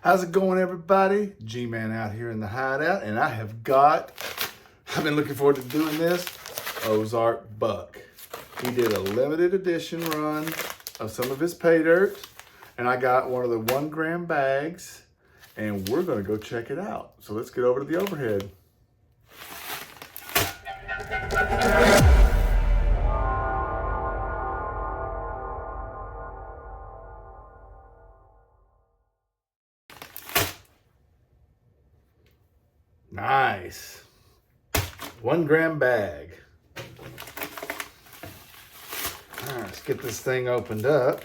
How's it going, everybody? G-Man out here in the hideout, and I've been looking forward to doing this, Ozark Buck. He did a limited edition run of some of his pay dirt, and I got one of the 1 gram bags, and we're gonna go check it out. So let's get over to the overhead. Nice. 1 gram bag. All right, let's get this thing opened up.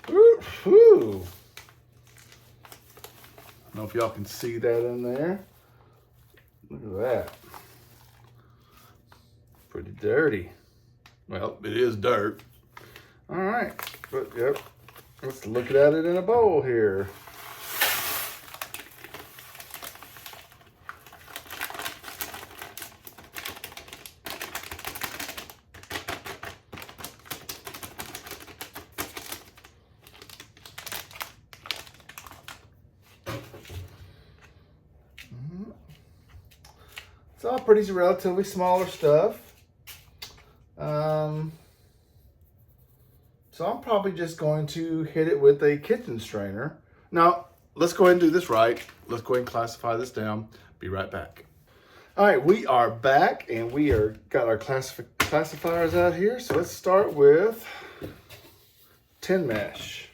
Woo-hoo. I don't know if y'all can see that in there. Look at that. Pretty dirty. Well, it is dirt. All right, but yep, let's look at it in a bowl here. It's all pretty relatively smaller stuff. So I'm probably just going to hit it with a kitchen strainer. Now, let's go ahead and do this right. Let's go ahead and classify this down. Be right back. All right, we are back, and we got our classifiers out here. So let's start with tin mesh.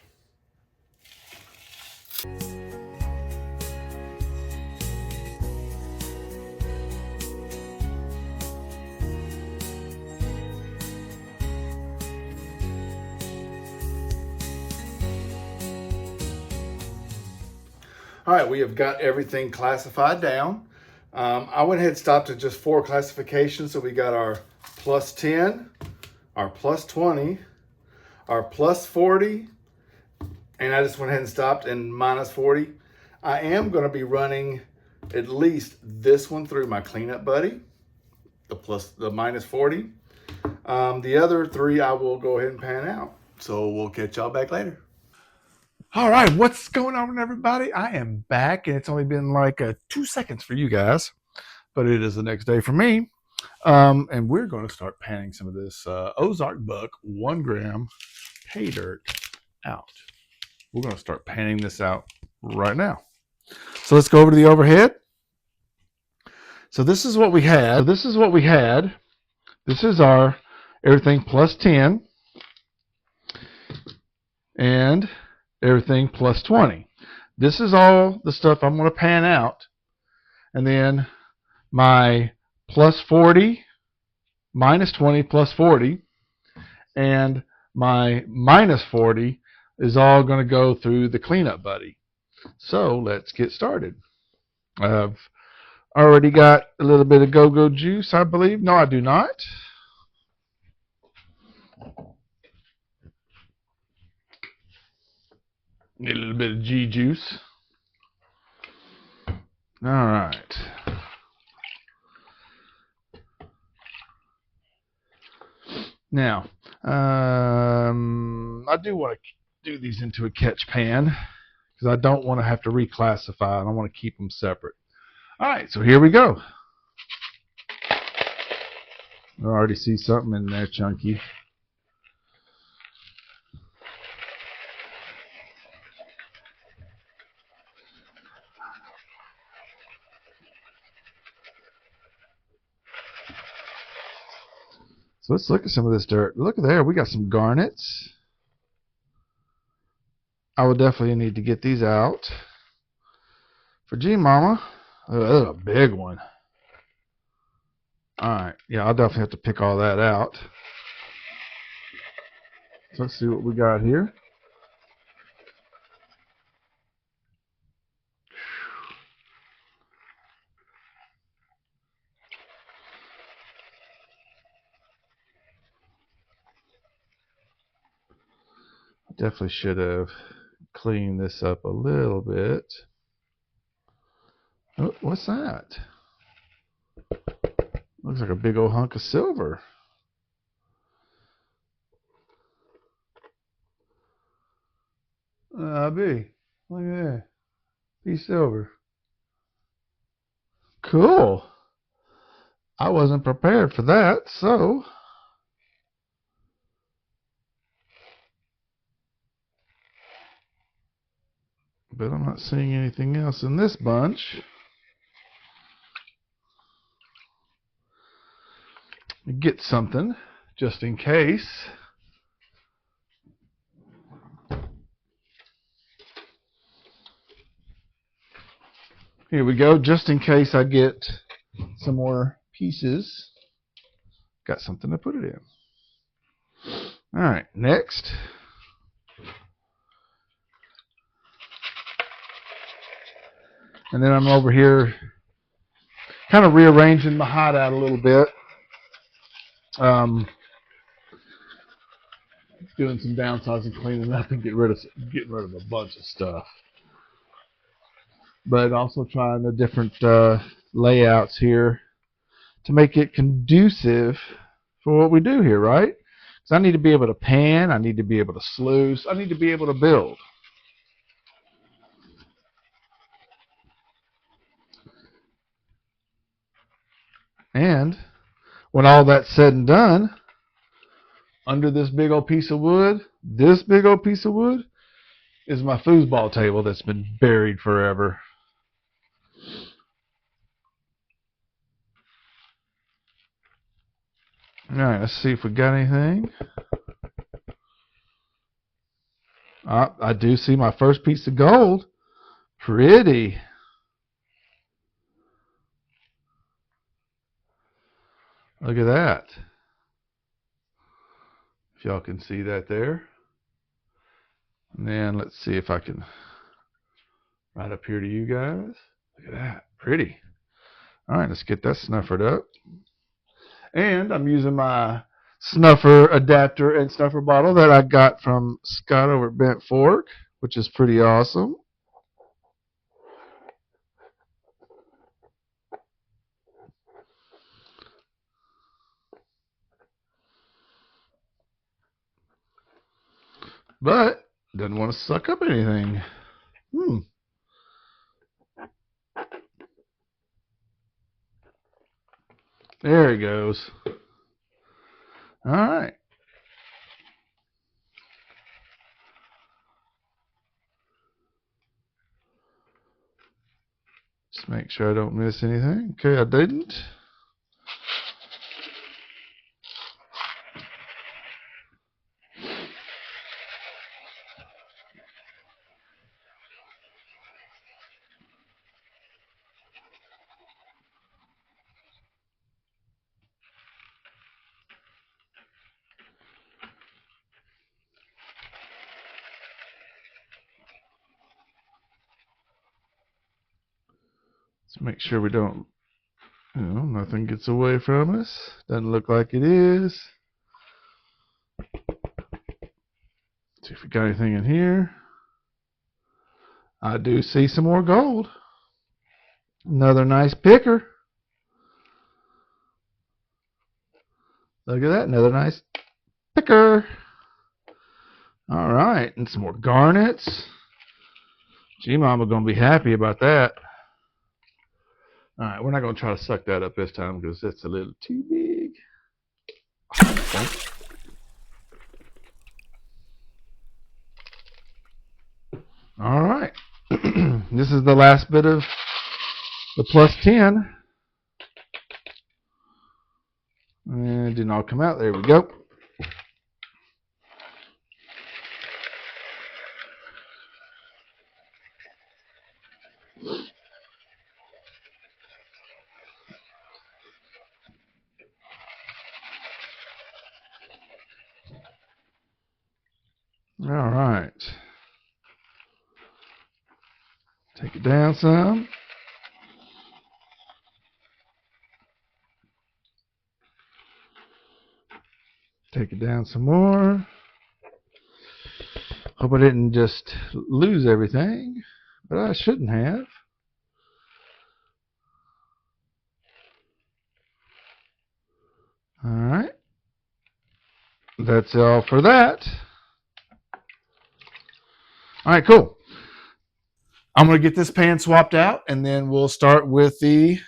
All right, we have got everything classified down. I went ahead and stopped at just 4 classifications. So we got our plus 10, our plus 20, our plus 40, and I just went ahead and stopped in minus 40. I am going to be running at least this one through my cleanup buddy, the minus 40. The other 3 I will go ahead and pan out. So we'll catch y'all back later. All right, what's going on, everybody? I am back, and it's only been like 2 seconds for you guys, but it is the next day for me. And we're going to start panning some of this Ozark Buck 1 gram pay dirt out. We're going to start panning this out right now. So let's go over to the overhead. So this is what we had. This is our everything plus 10 and everything plus 20. This is all the stuff I'm going to pan out. And then my plus 40, minus 20, plus 40, and my minus 40 is all going to go through the cleanup buddy. So let's get started. I've already got a little bit of go-go juice, I believe. No, I do not. Need a little bit of G juice. All right. Now, I do want to do these into a catch pan because I don't want to have to reclassify, and I want to keep them separate. All right, so here we go. I already see something in there chunky. So let's look at some of this dirt. Look at there, we got some garnets. I will definitely need to get these out. For G Mama, oh, that's a big one. Alright, yeah, I'll definitely have to pick all that out. So let's see what we got here. Definitely should have cleaned this up a little bit. Oh, what's that? Looks like a big old hunk of silver. B. Look at that. Piece silver. Cool. I wasn't prepared for that, so. But I'm not seeing anything else in this bunch. Get something just in case. Here we go, just in case I get some more pieces. Got something to put it in. All right, next. And then I'm over here kind of rearranging my hideout a little bit. Doing some downsizing, cleaning up, and getting rid of a bunch of stuff. But also trying the different layouts here to make it conducive for what we do here, right? Because I need to be able to pan, I need to be able to sluice, I need to be able to build. And when all that's said and done, under this big old piece of wood, is my foosball table that's been buried forever. All right, let's see if we got anything. I do see my first piece of gold. Pretty. Look at that. If y'all can see that there. And then let's see if I can right up here to you guys. Look at that. Pretty. All right, let's get that snuffered up. And I'm using my snuffer adapter and snuffer bottle that I got from Scott over at Bent Fork, which is pretty awesome. But doesn't want to suck up anything. There he goes. All right. Just make sure I don't miss anything. Okay, I didn't. Let's make sure we don't, nothing gets away from us. Doesn't look like it is. See if we got anything in here. I do see some more gold. Another nice picker. Look at that, another nice picker. All right, and some more garnets. G-Mama gonna be happy about that. All right, we're not gonna try to suck that up this time because it's a little too big. All right, this is the last bit of the plus 10. And it didn't all come out. There we go. All right. Take it down some. Take it down some more. Hope I didn't just lose everything, but I shouldn't have. All right. That's all for that. All right, cool. I'm going to get this pan swapped out, and then we'll start with the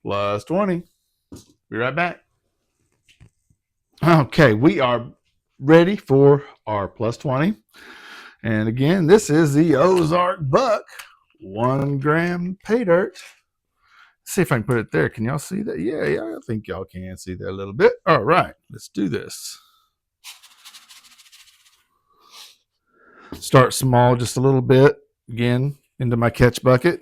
plus 20. Be right back. Okay, we are ready for our plus 20. And again, this is the Ozark Buck 1 gram pay dirt. See if I can put it there. Can y'all see that? Yeah, I think y'all can see that a little bit. All right, let's do this. Start small, just a little bit. Again, into my catch bucket.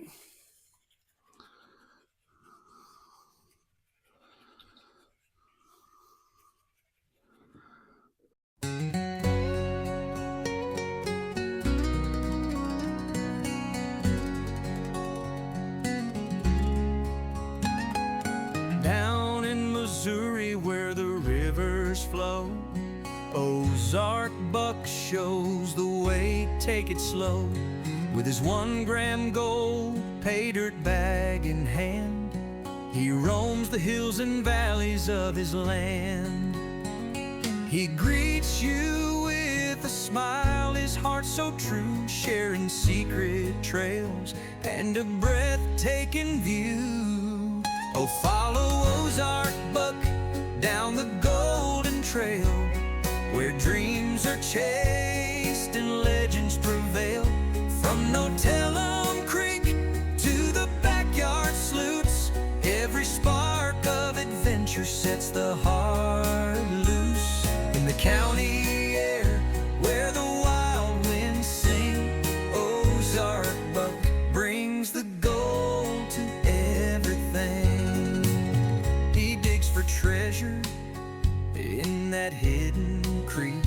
Down in Missouri where the rivers flow, Ozark Buck shows the way, take it slow. With his 1 gram gold pay dirt bag in hand, he roams the hills and valleys of his land. He greets you with a smile, his heart so true, sharing secret trails and a breathtaking view. Oh, follow Ozark Buck down the golden trail, where dreams are chased and legends prevail. From No Tell'em Creek to the backyard sleuths, every spark of adventure sets the heart loose. In the county air where the wild winds sing, Ozark Buck brings the gold to everything. He digs for treasure in that hidden creek,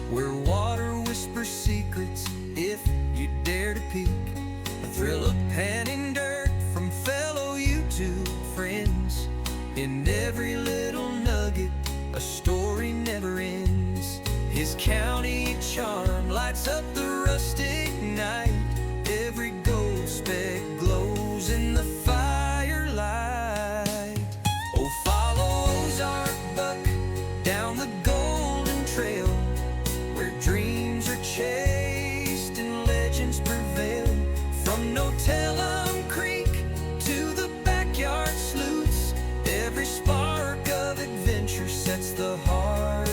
where water whispers secrets if you dare to peek. A thrill of panning dirt from fellow YouTube friends, in every little nugget a story never ends. His county charm lights up the rustic night, every gold speck glows in the firelight. Oh, follow Ozark Buck down the golden trail, where dreams are chased and legends prevail. From No Tell'em Creek to the backyard sleuths, every spark of adventure sets the heart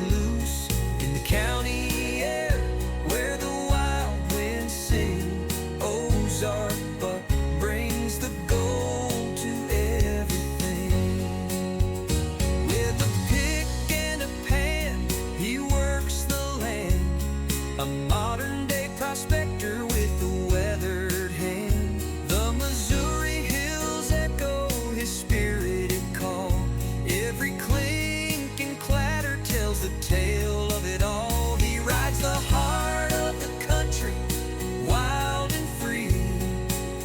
loose. In the county air where the wild winds sing, Ozark Buck brings the gold to everything. With a pick and a pan, he works the land, a modern-day prospector with a weathered hand. The Missouri hills echo his spirited call, every clink and clatter tells the tale of it all. He rides the heart of the country, wild and free,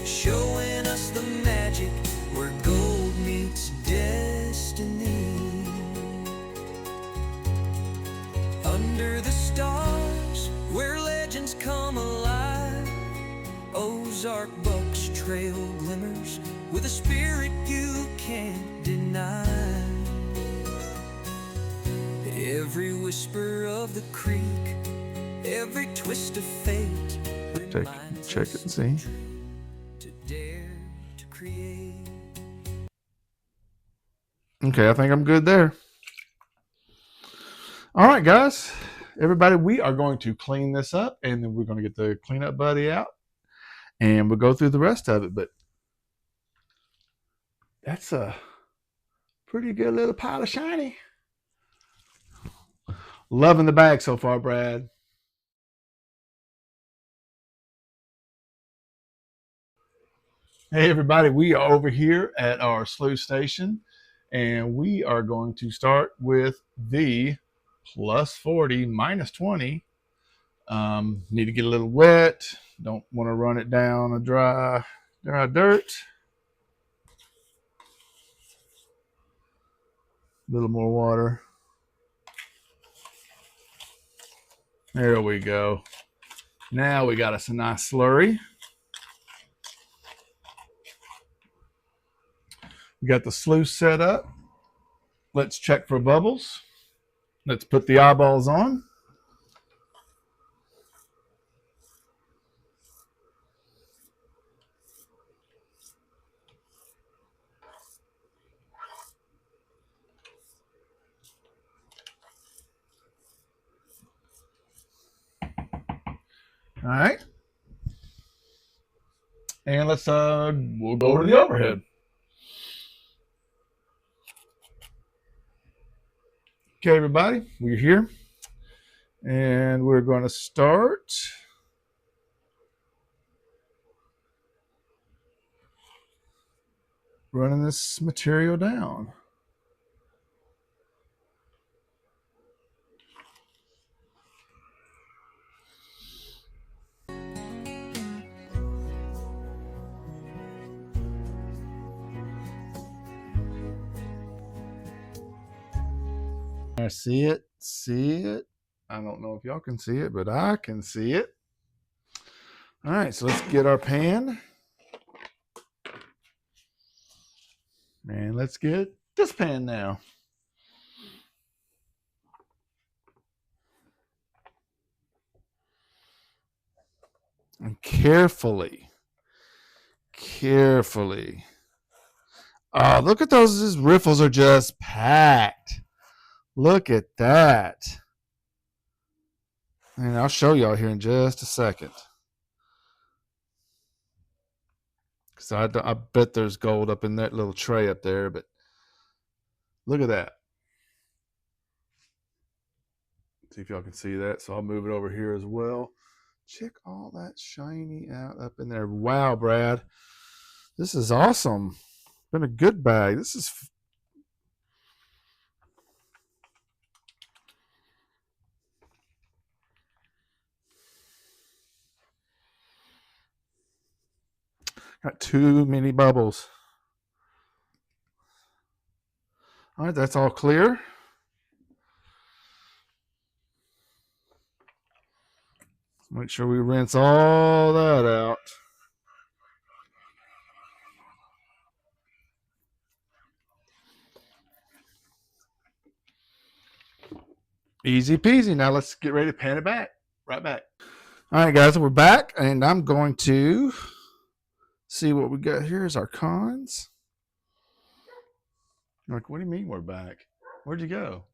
showing us the magic where gold meets destiny. Under the stars where legends come alive, Ozark Buck's trail glimmers with a spirit you can't deny. Every whisper of the creek, every twist of fate, Check it and see. to dare to create. Okay, I think I'm good there. All right, guys. Everybody, we are going to clean this up, and then we're going to get the cleanup buddy out, and we'll go through the rest of it. But that's a pretty good little pile of shiny. Loving the bag so far, Brad. Hey, everybody, we are over here at our sluice station, and we are going to start with the plus 40, minus 20. Need to get a little wet. Don't want to run it down a dry dirt. A little more water. There we go. Now we got us a nice slurry. We got the sluice set up. Let's check for bubbles. Let's put the eyeballs on. All right. And we'll go over to the overhead. Okay, everybody, we're here. And we're going to start running this material down. I see it. I don't know if y'all can see it, but I can see it. All right, so let's get our pan. And let's get this pan now. And carefully. Oh, look at those. These riffles are just packed. Look at that. And I'll show y'all here in just a second. Because I bet there's gold up in that little tray up there, but look at that. See if y'all can see that. So I'll move it over here as well. Check all that shiny out up in there. Wow, Brad. This is awesome. Been a good bag. This is got too many bubbles. All right, that's all clear. Make sure we rinse all that out. Easy peasy. Now let's get ready to pan it back. Right back. All right, guys, we're back, and I'm going to see what we got here is our cons. Like, what do you mean we're back? Where'd you go?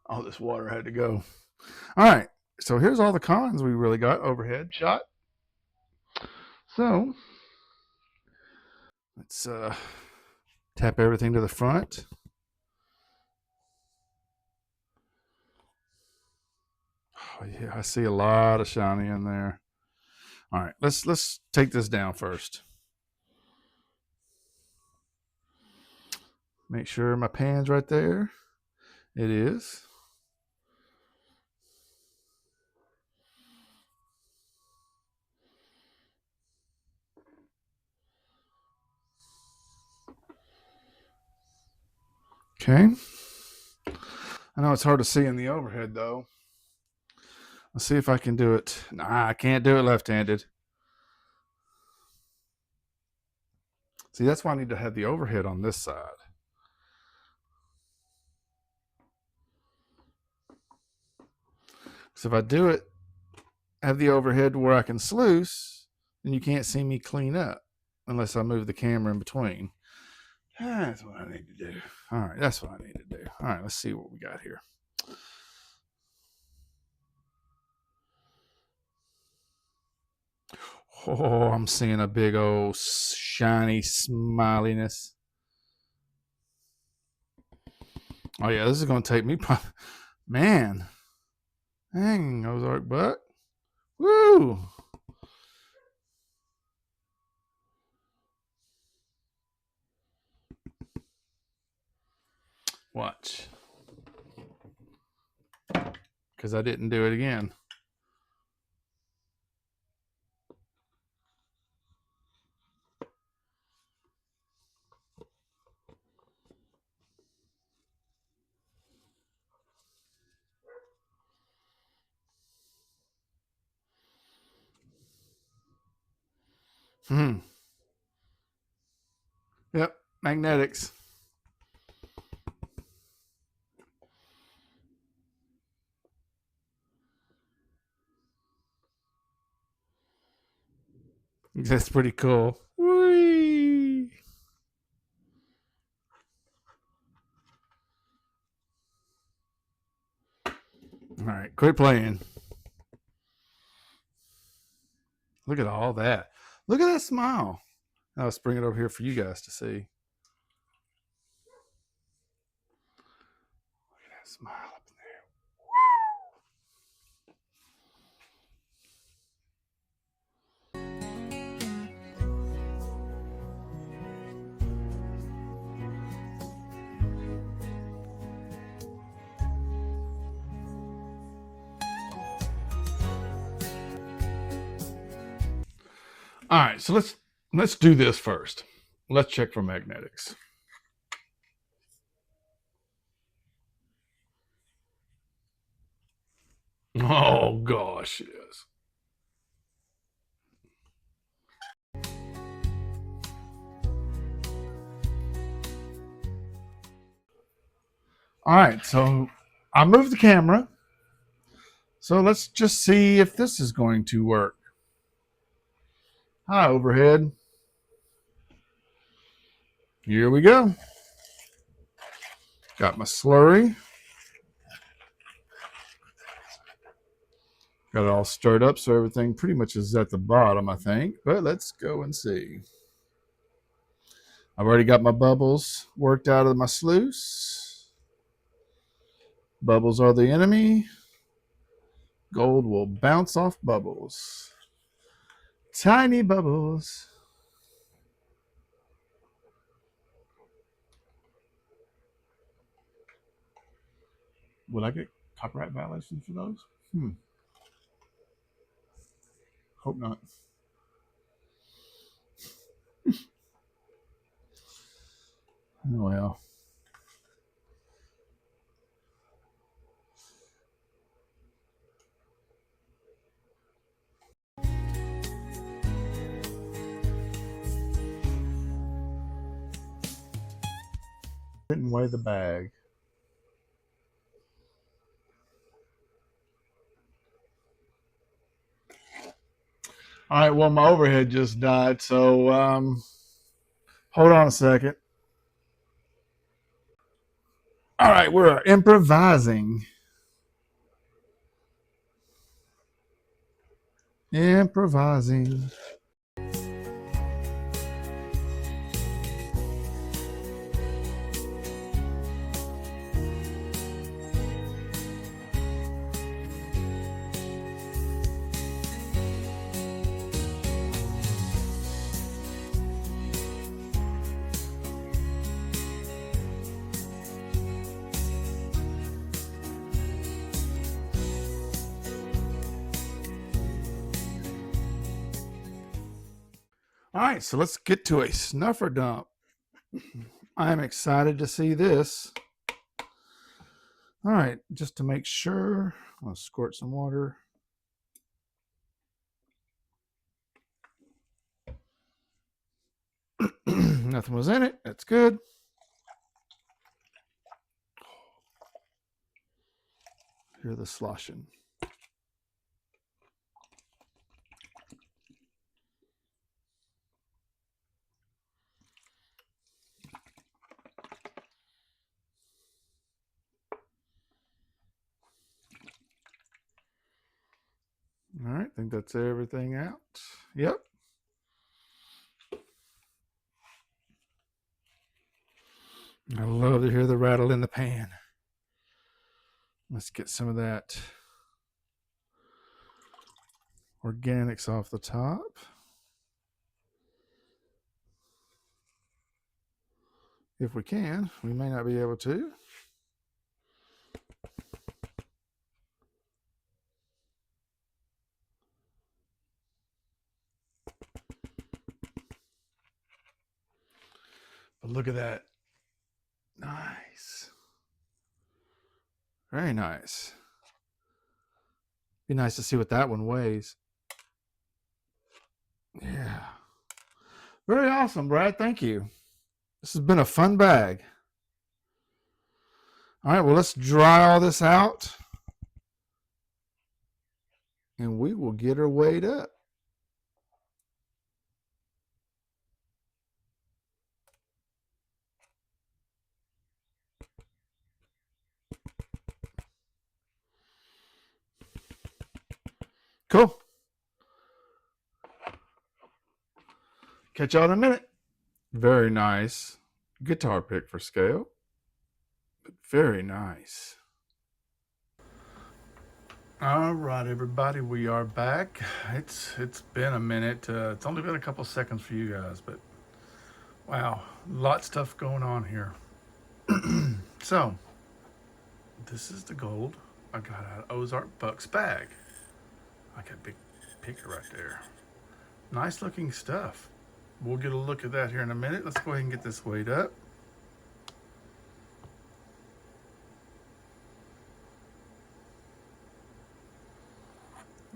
All this water had to go. All right, so here's all the cons we really got. Overhead shot. So let's tap everything to the front. Oh, yeah, I see a lot of shiny in there. All right, let's take this down first. Make sure my pan's right there. It is. Okay. I know it's hard to see in the overhead though. Let's see if I can do it. Nah, I can't do it left-handed. See, that's why I need to have the overhead on this side. So if I do it, have the overhead where I can sluice, then you can't see me clean up unless I move the camera in between. That's what I need to do. All right, that's what I need to do. All right, let's see what we got here. Oh, I'm seeing a big old shiny smiliness. Oh yeah, this is gonna take me. Man, dang, Ozark Buck. Woo! Watch, because I didn't do it again. Yep, magnetics. That's pretty cool. Whee! All right, quit playing. Look at all that. Look at that smile. Now let's bring it over here for you guys to see. Look at that smile up there. All right, so let's do this first. Let's check for magnetics. Oh gosh, yes. All right, so I moved the camera. So let's just see if this is going to work. Hi, overhead. Here we go. Got my slurry. Got it all stirred up, so everything pretty much is at the bottom, I think. But let's go and see. I've already got my bubbles worked out of my sluice. Bubbles are the enemy. Gold will bounce off bubbles. Tiny bubbles. Will I get copyright violations for those? Hope not. Oh well. Didn't weigh the bag. All right, well, my overhead just died, so hold on a second. All right, we're improvising. Improvising. All right, so let's get to a snuffer dump. I'm excited to see this. All right, just to make sure, I'll squirt some water. Nothing was in it. That's good. Hear the sloshing. All right, I think that's everything out. Yep. I love to hear the rattle in the pan. Let's get some of that organics off the top. If we can, we may not be able to. But look at that. Nice. Very nice. Be nice to see what that one weighs. Yeah. Very awesome, Brad. Thank you. This has been a fun bag. All right, well, let's dry all this out. And we will get her weighed up. Cool. Catch y'all in a minute. Very nice guitar pick for scale. But very nice. All right, everybody, we are back. It's been a minute. It's only been a couple seconds for you guys, but wow, a lot of stuff going on here. So, this is the gold I got out of Ozark Buck's bag. I got a big picker right there. Nice looking stuff. We'll get a look at that here in a minute. Let's go ahead and get this weighed up.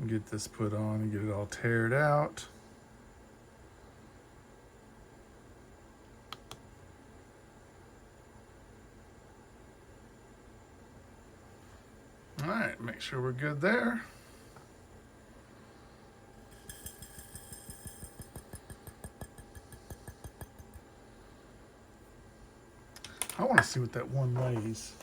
Get this put on and get it all tared out. All right, make sure we're good there. I want to see what that one weighs.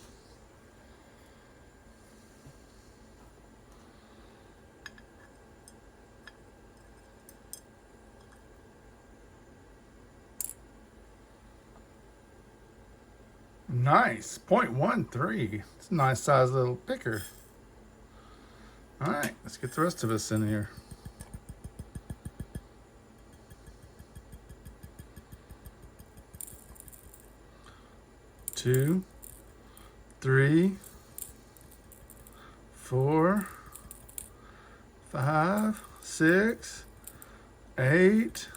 Nice, 0.13. It's a nice size little picker. All right, let's get the rest of us in here. Two, 3, 4, 5, 6, 8,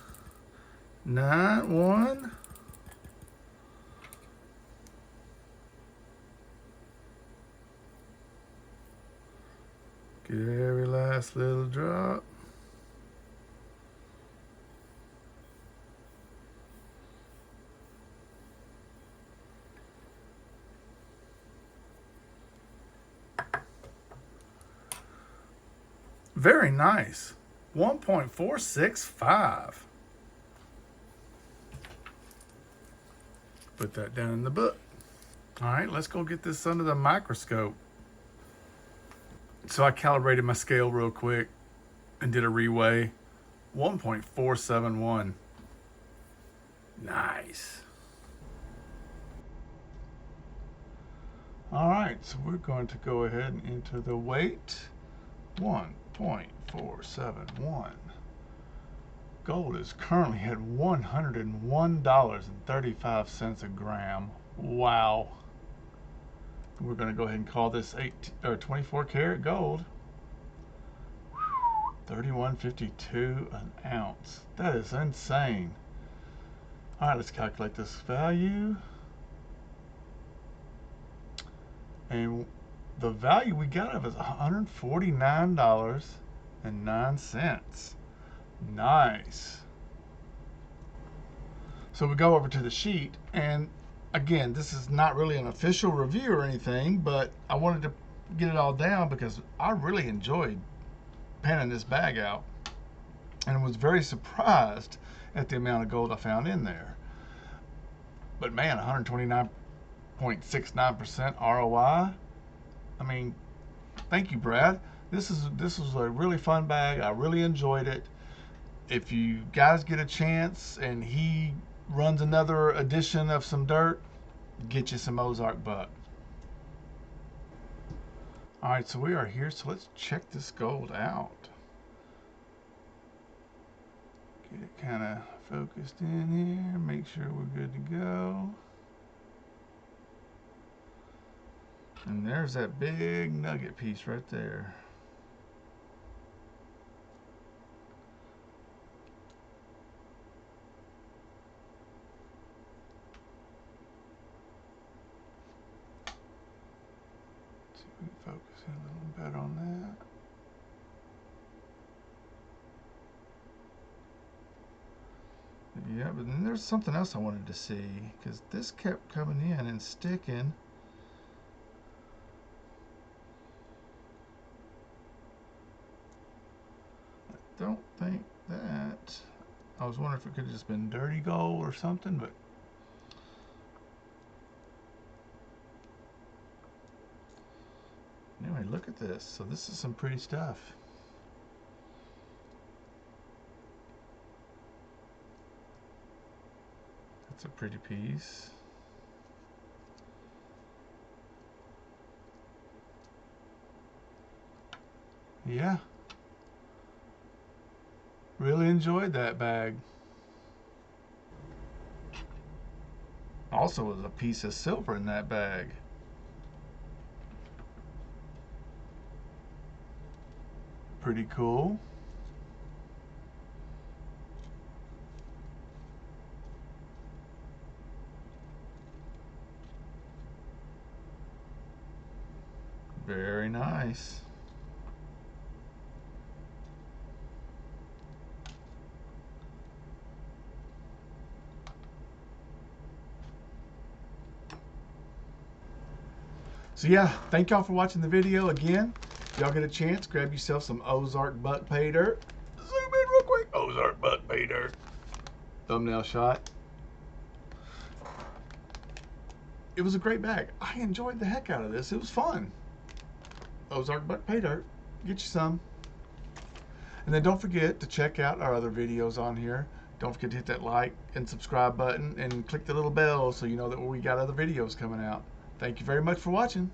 9, 1. Get every last little drop. Very nice. 1.465. Put that down in the book. All right, let's go get this under the microscope. So I calibrated my scale real quick and did a reweigh. 1.471. Nice. All right, so we're going to go ahead and enter the weight. 1.471. Gold is currently at $101.35 a gram. Wow. We're going to go ahead and call this 24 karat gold. 31.52 an ounce. That is insane. All right, let's calculate this value. And the value we got of is $149.09. Nice. So we go over to the sheet, and again, this is not really an official review or anything, but I wanted to get it all down because I really enjoyed panning this bag out and was very surprised at the amount of gold I found in there. But man, 129.69% ROI. I mean, thank you, Brad. This was a really fun bag. I really enjoyed it. If you guys get a chance and he runs another edition of some dirt, get you some Ozark Buck. All right, so we are here, so let's check this gold out. Get it kind of focused in here, make sure we're good to go. And there's that big nugget piece right there. See if we can focus in a little better on that. Yeah, but then there's something else I wanted to see, because this kept coming in and sticking. I don't think that. I was wondering if it could have just been dirty gold or something, but anyway, look at this. So this is some pretty stuff. a pretty piece. Yeah. Really enjoyed that bag. Also was a piece of silver in that bag. Pretty cool. Very nice. So yeah, thank y'all for watching the video. Again, if y'all get a chance, grab yourself some Ozark Buck Paydirt. Zoom in real quick. Ozark Buck Paydirt. Thumbnail shot. It was a great bag. I enjoyed the heck out of this. It was fun. Ozark Buck Paydirt. Get you some. And then don't forget to check out our other videos on here. Don't forget to hit that like and subscribe button and click the little bell so you know that we got other videos coming out. Thank you very much for watching.